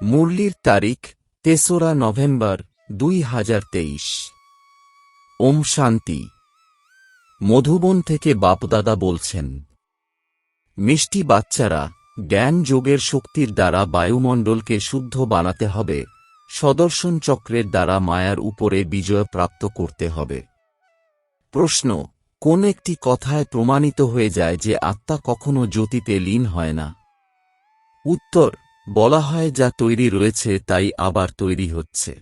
মুরলির তারিখ ৩রা নভেম্বর ২০২৩। ওম শান্তি। মধুবন থেকে বাপদাদা বলছেন, মিষ্টি বাচ্চারা, জ্ঞান যোগের শক্তির দ্বারা বায়ুমণ্ডলকে শুদ্ধ বানাতে হবে, সদর্শন চক্রের দ্বারা মায়ার উপরে বিজয় প্রাপ্ত করতে হবে। প্রশ্ন, কোন একটি কথায় প্রমাণিত হয়ে যায় যে আত্মা কখনো জ্যোতিতে লীন হয় না? উত্তর, বলা হয় যা তৈরি রয়েছে তাই আবার তৈরি হচ্ছে।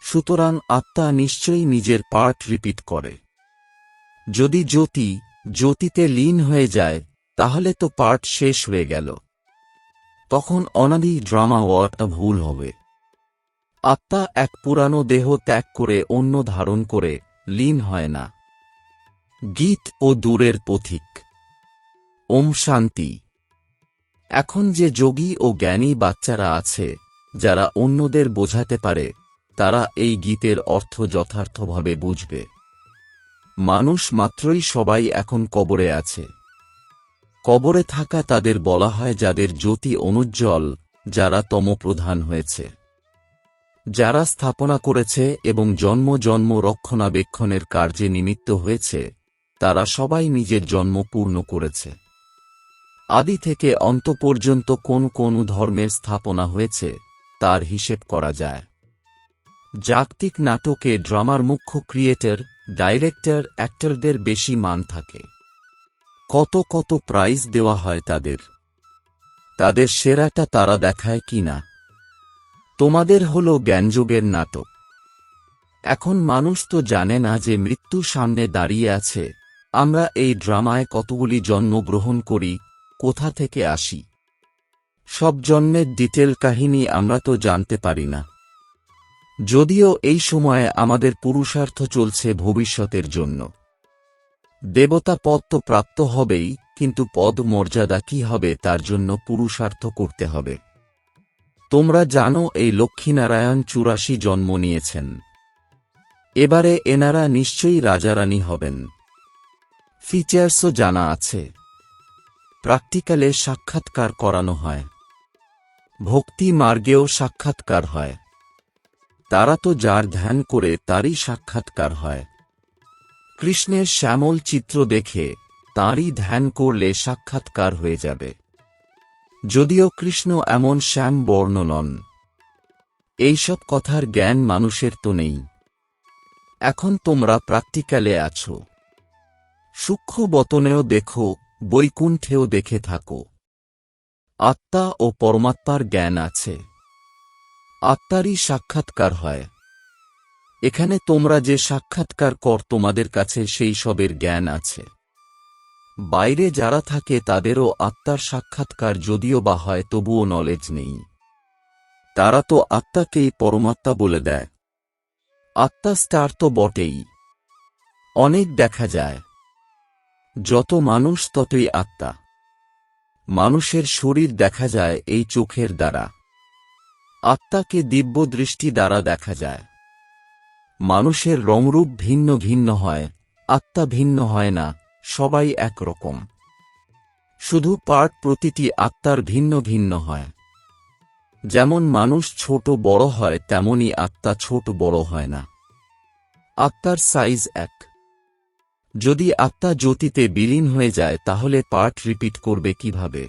সুতরাং আত্মা নিশ্চয়ই নিজের পার্ট রিপিট করে। যদি জ্যোতিতে লীন হয়ে যায় তাহলে তো পার্ট শেষ হয়ে গেল, তখন অনাদি ড্রামা ওয়ার্কটা ভুল হবে। আত্মা এক পুরানো দেহ ত্যাগ করে অন্য ধারণ করে লীন হয় না। গীত ও দূরের পথিক। ওম শান্তি। এখন যে যোগী ও জ্ঞানী বাচ্চারা আছে যারা অন্যদের বোঝাতে পারে, তারা এই গীতের অর্থ যথার্থভাবে বুঝবে। মানুষ মাত্রই সবাই এখন কবরে আছে। কবরে থাকা তাদের বলা হয় যাদের জ্যোতি অনুজ্জ্বল, যারা তমপ্রধান হয়েছে। যারা স্থাপনা করেছে এবং জন্ম জন্ম রক্ষণাবেক্ষণের কার্যে নিমিত্ত হয়েছে, তারা সবাই নিজের জন্ম পূর্ণ করেছে। আদি থেকে অন্ত পর্যন্ত কোন কোন ধর্মের স্থাপনা হয়েছে তার হিসেব করা যায়। জাগতিক নাটকে ড্রামার মুখ্য ক্রিয়েটর, ডাইরেক্টর, অ্যাক্টরদের বেশি মান থাকে। কত কত প্রাইজ দেওয়া হয় তাদের সেরাটা তারা দেখায় কি না? তোমাদের হলো জ্ঞানযোগের নাটক। এখন মানুষ তো জানে না যে মৃত্যু সামনে দাঁড়িয়ে আছে। আমরা এই ড্রামায় কতগুলি জন্ম গ্রহণ করি, কোথা থেকে আসি, সব জন্মের ডিটেল কাহিনী আমরা তো জানতে পারি না। যদিও এই সময়ে আমাদের পুরুষার্থ চলছে ভবিষ্যতের জন্য। দেবতা পদ তো প্রাপ্ত হবেই, কিন্তু পদ মর্যাদা কি হবে তার জন্য পুরুষার্থ করতে হবে। তোমরা জানো এই লক্ষ্মীনারায়ণ ৮৪ জন্ম নিয়েছেন। এবারে এনারা নিশ্চয়ই রাজারানী হবেন। ফিচার্সও জানা আছে। প্র্যাকটিক্যালে সাক্ষাৎকার করানো হয়, ভক্তি মার্গেও সাক্ষাৎকার হয়। তারা তো যার ধ্যান করে তারই সাক্ষাৎকার হয়। কৃষ্ণের শ্যামল চিত্র দেখে তাঁরই ধ্যান করলে সাক্ষাৎকার হয়ে যাবে। যদিও কৃষ্ণ এমন শ্যাম বর্ণ নন। এইসব কথার জ্ঞান মানুষের তো নেই। এখন তোমরা প্র্যাকটিক্যালে আছো। সূক্ষ্ম বতনেও দেখো, বৈকুণ্ঠেও দেখে থাকো। আত্মা ও পরমাত্মার জ্ঞান আছে। আত্মারই সাক্ষাৎকার হয়। এখানে তোমরা যে সাক্ষাৎকার কর তোমাদের কাছে সেই সবের জ্ঞান আছে। বাইরে যারা থাকে তাদেরও আত্মার সাক্ষাৎকার যদিও বা হয় তবুও নলেজ নেই। তারা তো আত্মাকেই পরমাত্মা বলে দেয়। আত্মা স্টার তো বটেই। অনেক দেখা যায়। যত মানুষ ততই আত্মা। মানুষের শরীর দেখা যায় এই চোখের দ্বারা। আত্মাকে দিব্য দৃষ্টি দ্বারা দেখা যায়। মানুষের রংরূপ ভিন্ন ভিন্ন হয়, আত্মা ভিন্ন হয় না, সবাই একরকম। শুধু পার্ট প্রতিটি আত্মার ভিন্ন ভিন্ন হয়। যেমন মানুষ ছোট বড় হয় তেমনি আত্মা ছোট বড় হয় না। আত্মার সাইজ এক। যদি আত্মা জ্যোতিতে বিলীন হয়ে যায় তাহলে পার্ট রিপিট করবে কিভাবে?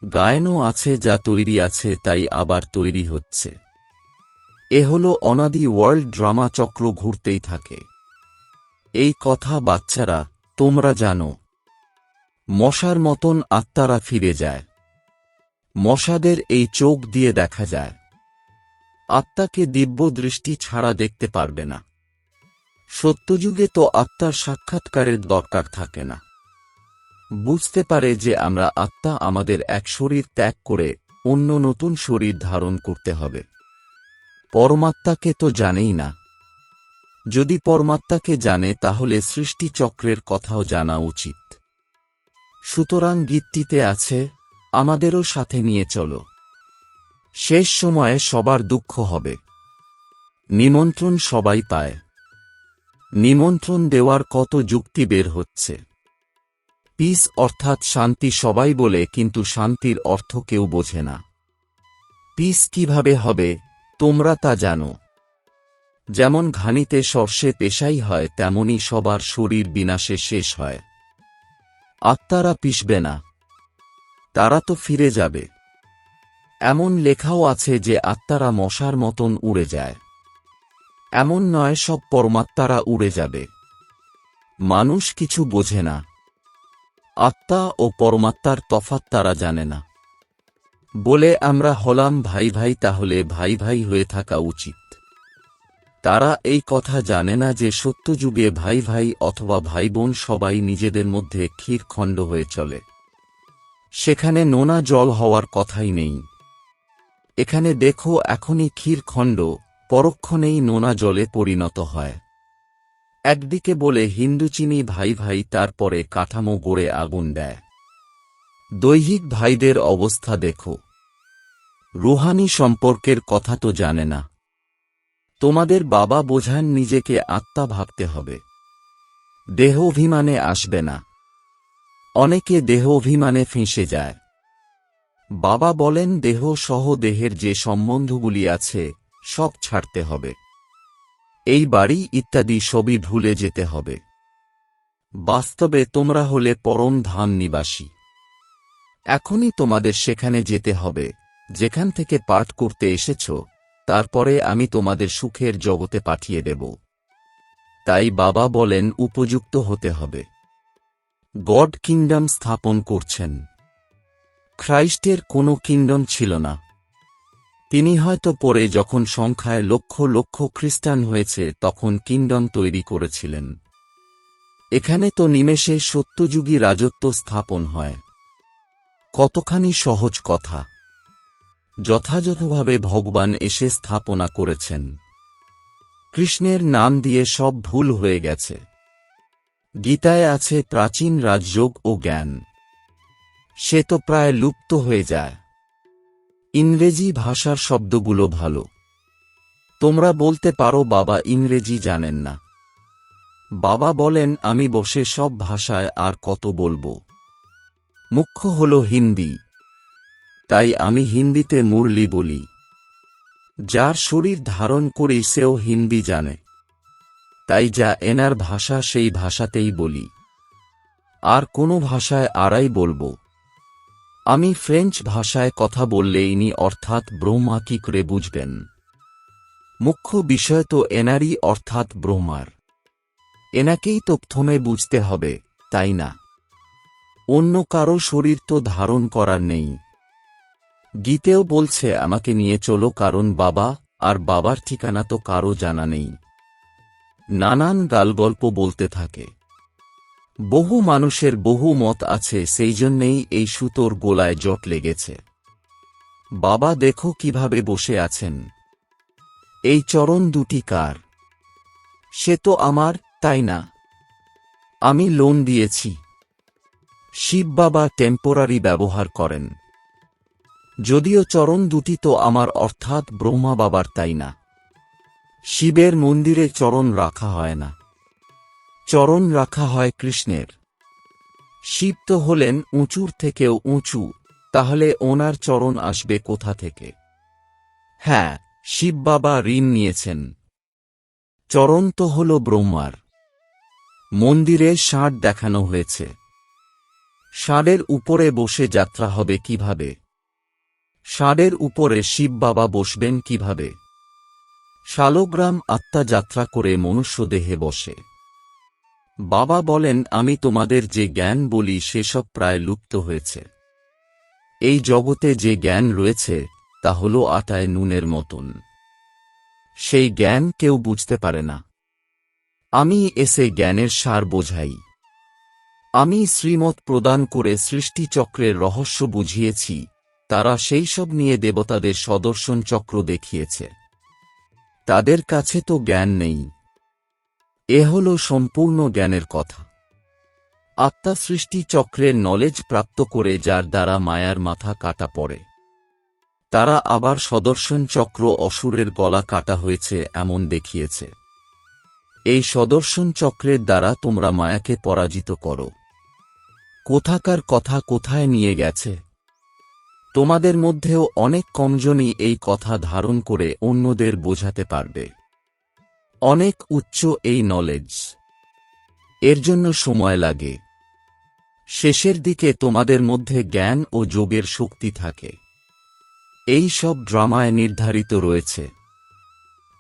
গায়নও আছে যা তৈরি আছে তাই আবার তৈরি হচ্ছে। এ হল অনাদি ওয়ার্ল্ড ড্রামা চক্র ঘুরতেই থাকে। এই কথা বাচ্চারা তোমরা জানো। মশার মতন আত্মারা ফিরে যায়। মশাদের এই চোখ দিয়ে দেখা যায়। আত্মাকে দিব্য দৃষ্টি ছাড়া দেখতে পারবে না। সত্যযুগে তো আত্মার সাক্ষাৎকারের দরকার থাকে না। বুঝতে পারে যে আমরা আত্মা, আমাদের এক শরীর ত্যাগ করে অন্য নতুন শরীর ধারণ করতে হবে। পরমাত্মাকে তো জানেই না। যদি পরমাত্মাকে জানে তাহলে সৃষ্টি চক্রের কথাও জানা উচিত। সুতরাং গীতটিতে আছে, আমাদেরও সাথে নিয়ে চলো। শেষ সময়ে সবার দুঃখ হবে। নিমন্ত্রণ সবাই পায়। নিমন্ত্রণ দেওয়ার কত যুক্তি বের হচ্ছে। পিস অর্থাৎ শান্তি সবাই বলে, কিন্তু শান্তির অর্থ কেউ বোঝে না। পিস কিভাবে হবে তোমরা তা জানো। যেমন ঘানিতে সর্ষে পেশাই হয়, তেমনি সবার শরীর বিনাশে শেষ হয়। আত্মারা পিসবে না, তারা তো ফিরে যাবে। এমন লেখাও আছে যে আত্মারা মশার মতন উড়ে যায়। এমন নয় সব পরমাত্মারা উড়ে যাবে। মানুষ কিছু বোঝে না। আত্মা ও পরমাত্মার তফাৎ তারা জানে না। বলে আমরা হলাম ভাই ভাই, তাহলে ভাই ভাই হয়ে থাকা উচিত। তারা এই কথা জানে না যে সত্যযুগে ভাই ভাই অথবা ভাই বোন সবাই নিজেদের মধ্যে ক্ষীরখণ্ড হয়ে চলে। সেখানে নোনা জল হওয়ার কথাই নেই। এখানে দেখো এখনই ক্ষীরখণ্ড পরক্ষণেই নোনা জলে পরিণত হয়। একদিকে বলে হিন্দু চিনি ভাই ভাই, তারপরে কাঠামো গড়ে আগুন দেয়। দৈহিক ভাইদের অবস্থা দেখো। রুহানি সম্পর্কের কথা তো জানে না। তোমাদের বাবা বোঝান নিজেকে আত্মা ভাবতে হবে, দেহ অভিমানে আসবে না। অনেকে দেহ অভিমানে ফেঁসে যায়। বাবা বলেন দেহ সহ দেহের যে সম্বন্ধগুলি আছে সব ছাড়তে হবে। এই বাড়ি ইত্যাদি সবই ভুলে যেতে হবে। বাস্তবে তোমরা হলে পরম ধাম নিবাসী। এখনই তোমাদের সেখানে যেতে হবে যেখান থেকে পাঠ করতে এসেছ, তারপরে আমি তোমাদের সুখের জগতে পাঠিয়ে দেব। তাই বাবা বলেন উপযুক্ত হতে হবে। গড কিংডম স্থাপন করছেন। খ্রাইস্টের কোনো কিংডম ছিল না। তিনি হয়তো পরে যখন সংখ্যায় লক্ষ লক্ষ খ্রিস্টান হয়েছে তখন কিংডম তৈরি করেছিলেন। এখানে তো নিমেষে সত্যযুগী রাজত্ব স্থাপন হয়। কতখানি সহজ কথা। যথাযথভাবে ভগবান এসে স্থাপনা করেছেন। কৃষ্ণের নাম দিয়ে সব ভুল হয়ে গেছে। গীতায় আছে প্রাচীন রাজযোগ ও জ্ঞান, সে তো প্রায় লুপ্ত হয়ে যায়। ইংরেজি ভাষার শব্দগুলো ভালো। তোমরা বলতে পারো বাবা ইংরেজি জানেন না। বাবা বলেন আমি বসে সব ভাষায় আর কত বলবো। মুখ্য হল হিন্দি, তাই আমি হিন্দিতে মুরলি বলি। যার শরীর ধারণ করি সেও হিন্দি জানে, তাই যা এনার ভাষা সেই ভাষাতেই বলি। আর কোনো ভাষায় আড়াই বলবো। আমি ফ্রেঞ্চ ভাষায় কথা বললে ইনি অর্থাৎ ব্রহ্মা কি করে বুঝবেন? মুখ্য বিষয় তো এনারই অর্থাৎ ব্রহ্মার। এনাকেই তো প্রথমে বুঝতে হবে, তাই না? অন্য কারো শরীর তো ধারণ করার নেই। গীতেও বলছে আমাকে নিয়ে চলো, কারণ বাবা আর বাবার ঠিকানা তো কারো জানা নেই। নানান গালগল্প বলতে থাকে। বহু মানুষের বহু মত আছে, সেই জন্যেই এই সুতোর গোলায় জট লেগেছে। বাবা দেখো কিভাবে বসে আছেন। এই চরণ দুটি কার? সে তো আমার, তাই না? আমি লোন দিয়েছি। শিব বাবা টেম্পোরারি ব্যবহার করেন। যদিও চরণ দুটি তো আমার অর্থাৎ ব্রহ্মা বাবার, তাই না? শিবের মন্দিরে চরণ রাখা হয় না, চরণ রাখা হয় কৃষ্ণের। শিব তো হলেন উঁচুর থেকেও উঁচু, তাহলে ওনার চরণ আসবে কোথা থেকে? হ্যাঁ, শিব বাবা ঋণ নিয়েছেন। চরণ তো হল ব্রহ্মার। মন্দিরে ষাঁড় দেখানো হয়েছে। ষাঁড়ের উপরে বসে যাত্রা হবে কিভাবে? ষাঁড়ের উপরে শিব বাবা বসবেন কিভাবে? শালগ্রাম আত্মা যাত্রা করে মনুষ্য দেহে বসে। বাবা বলেন আমি তোমাদের যে জ্ঞান বলি সেসব প্রায় লুপ্ত হয়েছে। এই জগতে যে জ্ঞান রয়েছে তা হল আটায় নুনের মতন। সেই জ্ঞান কেউ বুঝতে পারে না। আমি এসে জ্ঞানের সার বোঝাই। আমি শ্রীমত প্রদান করে সৃষ্টিচক্রের রহস্য বুঝিয়েছি। তারা সেই সব নিয়ে দেবতাদের সদর্শন চক্র দেখিয়েছে। তাদের কাছে তো জ্ঞান নেই। এ হল সম্পূর্ণ জ্ঞানের কথা। আত্মা সৃষ্টি চক্রের নলেজ প্রাপ্ত করে যার দ্বারা মায়ার মাথা কাটা পড়ে। তারা আবার সদর্শন চক্র অসুরের গলা কাটা হয়েছে এমন দেখিয়েছে। এই সদর্শন চক্রের দ্বারা তোমরা মায়াকে পরাজিত করো। কোথাকার কথা কোথায় নিয়ে গেছে? তোমাদের মধ্যেও অনেক কমজনই এই কথা ধারণ করে অন্যদের বোঝাতে পারবে। অনেক উচ্চ এই নলেজ, এর জন্য সময় লাগে। শেষের দিকে তোমাদের মধ্যে জ্ঞান ও যোগের শক্তি থাকে। এই সব ড্রামায় নির্ধারিত রয়েছে।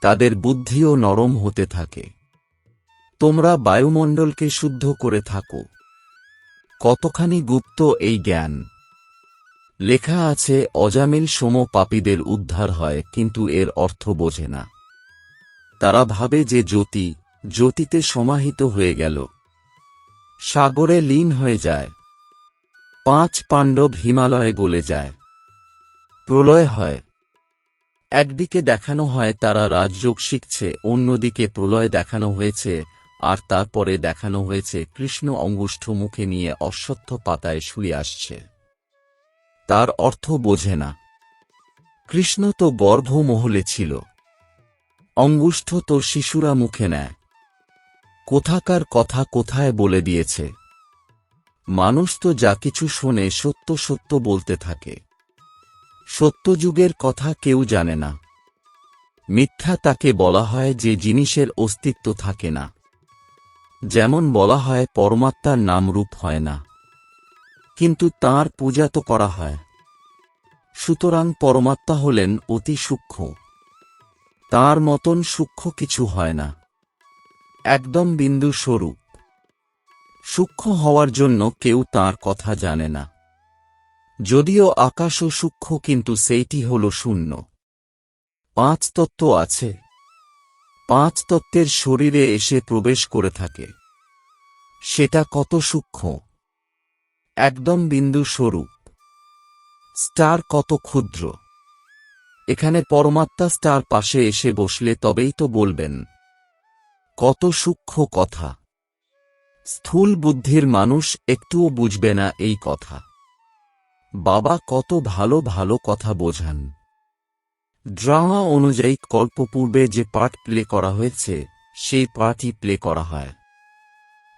তাদের বুদ্ধিও নরম হতে থাকে। তোমরা বায়ুমণ্ডলকে শুদ্ধ করে থাকো। কতখানি গুপ্ত এই জ্ঞান! লেখা আছে অজামিল সম পাপীদের উদ্ধার হয়, কিন্তু এর অর্থ বোঝে না। তারা ভাবে যে জ্যোতিতে সমাহিত হয়ে গেল, সাগরে লীন হয়ে যায়। 5 পাণ্ডব হিমালয়ে গলে যায়, প্রলয় হয়। একদিকে দেখানো হয় তারা রাজযোগ শিখছে, অন্যদিকে প্রলয় দেখানো হয়েছে, আর তারপরে দেখানো হয়েছে কৃষ্ণ অঙ্গুষ্ঠ মুখে নিয়ে অশ্বত্থ পাতায় শুয়ে আসছে। তার অর্থ বোঝে না। কৃষ্ণ তো গর্ভমহলে ছিল, অঙ্গুষ্ঠ তো শিশুরা মুখে নেয়। কোথাকার কথা কোথায় বলে দিয়েছে। মানুষ তো যা কিছু শোনে সত্য সত্য বলতে থাকে। সত্যযুগের কথা কেউ জানে না। মিথ্যা তাকে বলা হয় যে জিনিসের অস্তিত্ব থাকে না। যেমন বলা হয় পরমাত্মার নামরূপ হয় না, কিন্তু তাঁর পূজা তো করা হয়। সুতরাং পরমাত্মা হলেন অতি সূক্ষ্ম। তাঁর মতন সূক্ষ্ম কিছু হয় না, একদম বিন্দু স্বরূপ। সূক্ষ্ম হওয়ার জন্য কেউ তাঁর কথা জানে না। যদিও আকাশও সূক্ষ্ম, কিন্তু সেইটি হল শূন্য। 5 তত্ত্ব আছে, 5 তত্ত্বের শরীরে এসে প্রবেশ করে থাকে। সেটা কত সূক্ষ্ম! একদম বিন্দু স্বরূপ। স্টার কত ক্ষুদ্র! এখানে পরমাত্মা স্টার পাশে এসে বসলে তবেই তো বলবেন। কত সূক্ষ্ম কথা! স্থূল বুদ্ধির মানুষ একটুও বুঝবে না এই কথা। বাবা কত ভালো ভালো কথা বোঝান। ড্রামা অনুযায়ী কল্পপূর্বে যে পার্ট প্লে করা হয়েছে সেই পার্টই প্লে করা হয়।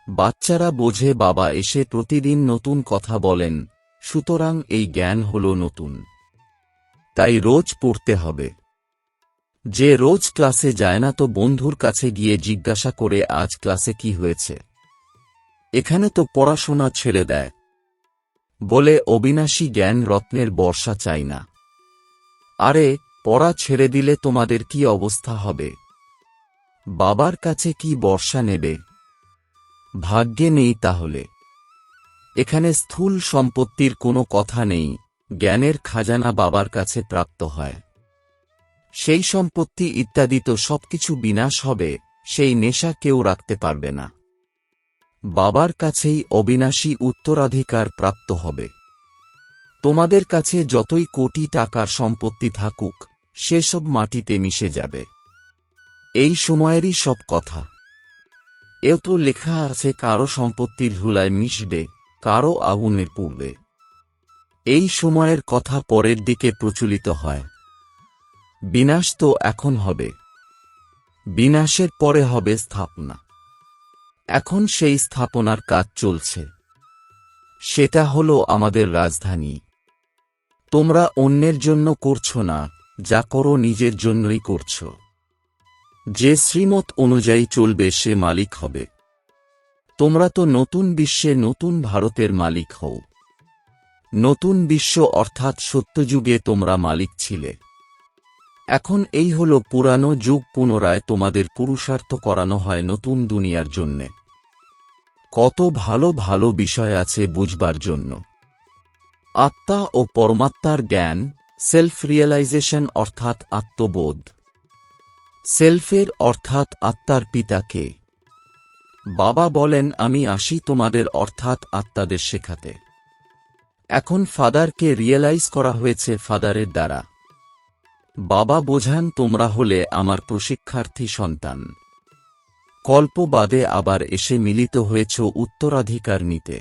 বাচ্চারা বোঝে বাবা এসে প্রতিদিন নতুন কথা বলেন, সুতরাং এই জ্ঞান হল নতুন। তাই রোজ পড়তে হবে। যে রোজ ক্লাসে যায় না তো বন্ধুর কাছে গিয়ে জিজ্ঞাসা করে আজ ক্লাসে কি হয়েছে। এখানে তো পড়াশোনা ছেড়ে দেয়, বলে অবিনাশী জ্ঞান রত্নের বর্ষা চাই না। আরে পড়া ছেড়ে দিলে তোমাদের কি অবস্থা হবে? বাবার কাছে কি বর্ষা নেবে? ভাগ্যে নেই তাহলে। এখানে স্থূল সম্পত্তির কোনো কথা নেই। জ্ঞানের খাজানা বাবার কাছে প্রাপ্ত হয়। সেই সম্পত্তি ইত্যাদি তো সবকিছু বিনাশ হবে, সেই নেশা কেউ রাখতে পারবে না। বাবার কাছেই অবিনাশী উত্তরাধিকার প্রাপ্ত হবে। তোমাদের কাছে যতই কোটি টাকার সম্পত্তি থাকুক, সেসব মাটিতে মিশে যাবে। এই সময়েরই সব কথা। এও তো লেখা আছে কারো সম্পত্তির ধুলায় মিশবে, কারো আগুনের পুড়বে। এই সময়ের কথা পরের দিকে প্রচলিত হয়। বিনাশ তো এখন হবে, বিনাশের পরে হবে স্থাপনা। এখন সেই স্থাপনার কাজ চলছে। সেটা হলো আমাদের রাজধানী। তোমরা অন্যের জন্য করছো না, যা করো নিজের জন্যই করছো। যে শ্রীমত অনুযায়ী চলবে সে মালিক হবে। তোমরা তো নতুন বিশ্বে নতুন ভারতের মালিক হও। নতুন বিশ্ব অর্থাৎ সত্যযুগে তোমরা মালিক ছিলে। এখন এই হল পুরানো যুগ, পুনরায় তোমাদের পুরুষার্থ করানো হয় নতুন দুনিয়ার জন্যে। কত ভালো ভালো বিষয় আছে বুঝবার জন্য। আত্মা ও পরমাত্মার জ্ঞান, সেলফ রিয়েলাইজেশন অর্থাৎ আত্মবোধ। সেলফের অর্থাৎ আত্মার পিতাকে। বাবা বলেন আমি আসি তোমাদের অর্থাৎ আত্মাদের শেখাতে। এখন ফাদারকে রিয়েলাইজ করা হয়েছে ফাদারের দ্বারা। বাবা বোঝান তোমরা হলে আমার প্রশিক্ষার্থী সন্তান। কল্প বাদে আবার এসে মিলিত হয়েছ উত্তরাধিকার নিতে।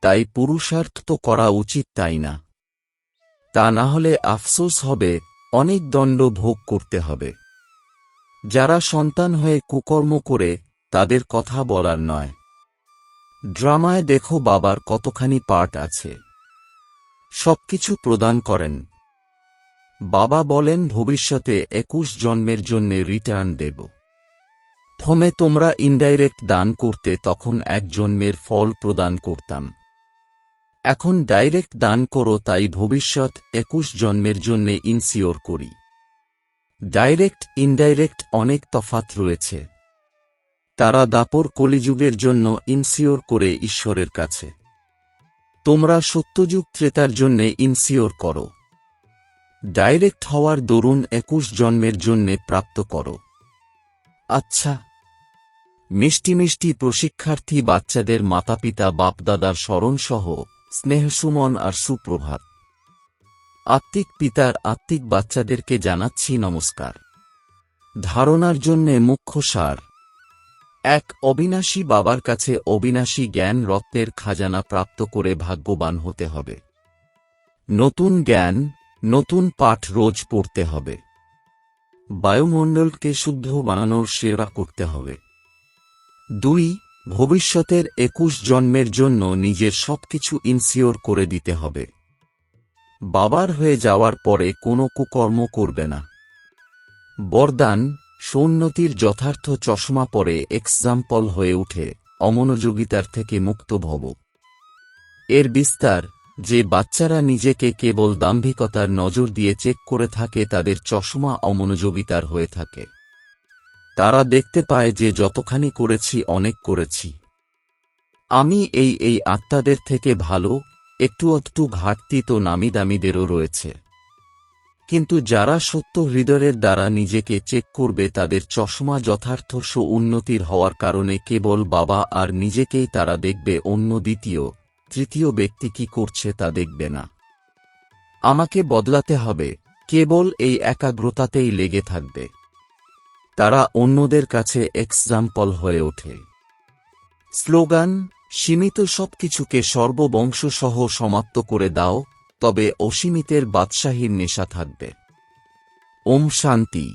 তাই পুরুষার্থ তো করা উচিত, তাই না? তা না হলে আফসোস হবে, অনেক দণ্ড ভোগ করতে হবে। যারা সন্তান হয়ে কুকর্ম করে তাদের কথা বলার নয়। ড্রামায় দেখো বাবার কতখানি পার্ট আছে। সবকিছু প্রদান করেন। বাবা বলেন ভবিষ্যতে 21 জন্মের জন্যে রিটার্ন দেব। প্রথমে তোমরা ইনডাইরেক্ট দান করতে, তখন 1 জন্মের ফল প্রদান করতাম। এখন ডাইরেক্ট দান করো, তাই ভবিষ্যৎ 21 জন্মের জন্যে ইনসিওর করি। ডাইরেক্ট ইনডাইরেক্ট অনেক তফাৎ রয়েছে। তারা দাপর কলিযুগের জন্য ইনসিওর করে ঈশ্বরের কাছে। তোমরা সত্যযুগ ত্রেতার জন্যে ইনসিওর করো। ডাইরেক্ট হওয়ার দরুন 21 জন্মের জন্যে প্রাপ্ত করো। আচ্ছা, মিষ্টি মিষ্টি প্রশিক্ষার্থী বাচ্চাদের মাতাপিতা বাপদাদার স্মরণসহ স্নেহসুমন আর সুপ্রভাত। আত্মিক পিতার আত্মিক বাচ্চাদেরকে জানাচ্ছি নমস্কার। ধারণার জন্যে মুখ্য সার: 1. অবিনাশী বাবার কাছে অবিনাশী জ্ঞান রত্নের খাজানা প্রাপ্ত করে ভাগ্যবান হতে হবে। নতুন জ্ঞান, নতুন পাঠ রোজ পড়তে হবে। বায়ুমণ্ডলকে শুদ্ধ বানানোর সেবা করতে হবে। 2. ভবিষ্যতের 21 জন্মের জন্য নিজের সবকিছু ইনসিওর করে দিতে হবে। বাবার হয়ে যাওয়ার পরে কোনো কুকর্ম করবে না। বরদান: সৌন্নতির যথার্থ চশমা পরে এক্সাম্পল হয়ে উঠে অমনোযোগিতার থেকে মুক্ত ভব। এর বিস্তার: যে বাচ্চারা নিজেকে কেবল দাম্ভিকতার নজর দিয়ে চেক করে থাকে, তাদের চশমা অমনোযোগিতার হয়ে থাকে। তারা দেখতে পায় যে যতখানি করেছি অনেক করেছি। আমি এই আত্মাদের থেকে ভালো, একটু ঘাটতি তো নামিদামিদেরও রয়েছে। কিন্তু যারা সত্য হৃদয়ের দ্বারা নিজেকে চেক করবে, তাদের চশমা যথার্থ উন্নতির হওয়ার কারণে কেবল বাবা আর নিজেকেই তারা দেখবে, অন্য দ্বিতীয় তৃতীয় ব্যক্তি কি করছে তা দেখবে না। আমাকে বদলাতে হবে, কেবল এই একাগ্রতাতেই লেগে থাকবে। তারা অন্যদের কাছে এক্সাম্পল হয়ে ওঠে। স্লোগান: সীমিত সবকিছুকে সর্ববংশসহ সমাপ্ত করে দাও, তবে অসীমিতের বাদশাহীর নেশা থাকবে। ওম শান্তি।